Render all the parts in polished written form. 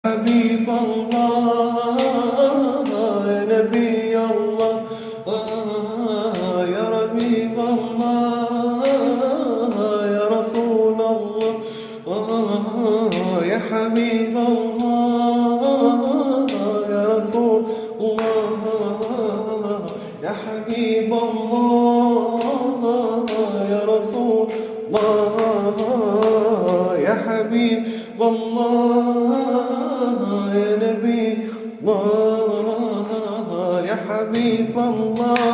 حبيب الله يا نبي الله يا ربيب الله يا رسول الله يا حبيب الله يا رسول الله يا حبيب الله يا رسول الله يا حبيب الله يا نبي الله يا حبيب الله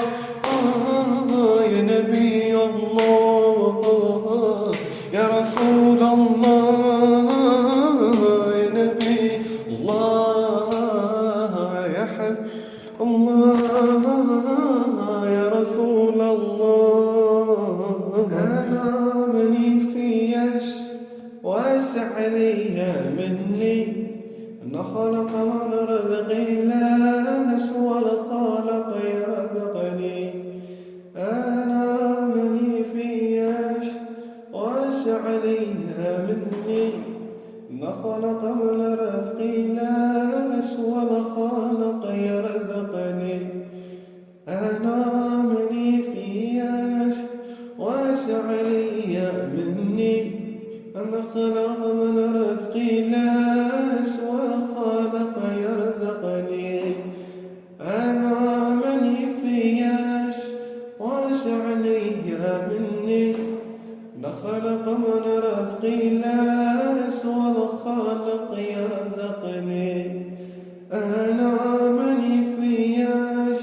يا نبي الله يا رسول الله يا نبي الله يا حبيب الله يا رسول الله. أنا مني في يش وش عليها مني أن خلق من رزقي لاش ولا خالق يرزقني. أنا مني في يش وش عليها مني أن خلق من رزقي لاش ولا خالق يرزقني. أنا مني في يش وش عليها مني أنا خلق من رزقي لاش ولا خالق يرزقني. أنا مني فياش واش عليا مني أنا خلق من رزقي لاش ولا خالق يرزقني. أنا مني فياش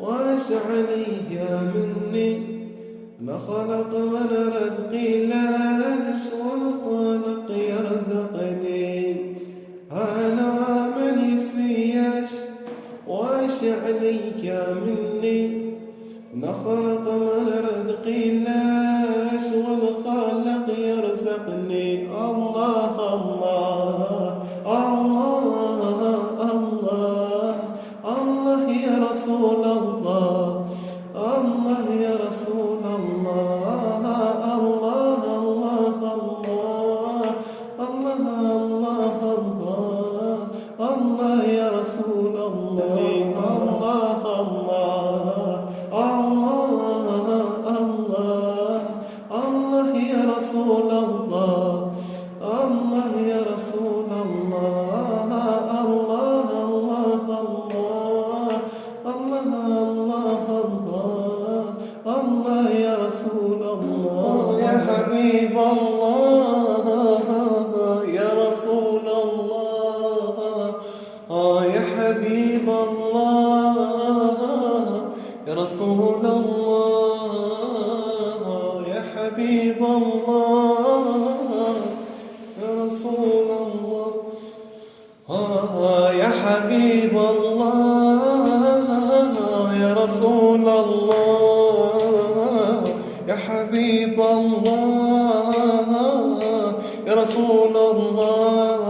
واش عليا مني أنا خلق من رزقي لاش والخالق يرزقني. أنا مني فياش واش عليا مني أنا خلق من رزقي لاش والخالق يرزقني. الله الله الله الله الله يا رسول الله الله يا رسول الله الله الله الله الله الله الله يا رسول الله الله الله الله الله يا رسول الله الله يا رسول الله الله الله الله الله يا رسول الله يا حبيب الله يا رسول الله يا حبيب الله يا رسول الله يا حبيب الله يا رسول الله يا حبيب الله يا رسول الله يا حبيب الله يا رسول الله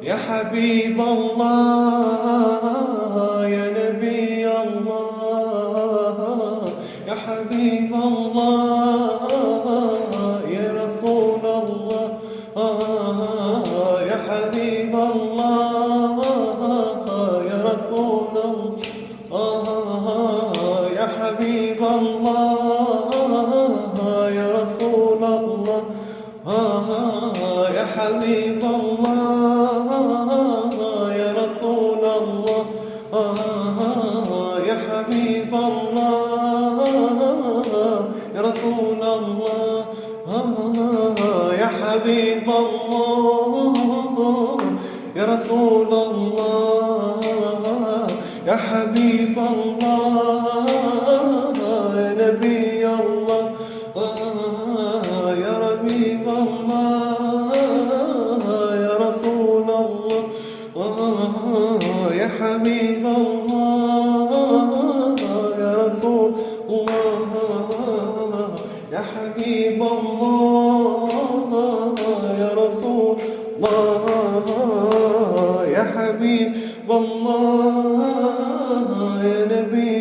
يا حبيب الله يا نبي الله يا حبيب الله يا رسول الله يا حبيب الله يا رسول الله يا حبيب الله يا رسول الله يا حبيب الله يا رسول الله يا حبيب الله يا رسول الله يا حبيب الله يا رسول الله يا حبيب الله يا نبي الله يا ربيب الله يا رسول الله يا حبيب الله يا رسول الله يا حبيب الله يا رسول الله يا حبيب الله يا نبي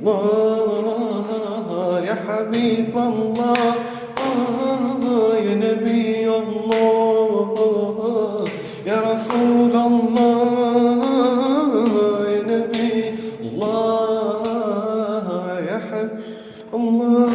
الله يا حبيب الله يا نبي الله يا رسول رسول الله يا نبي الله يا حبيب الله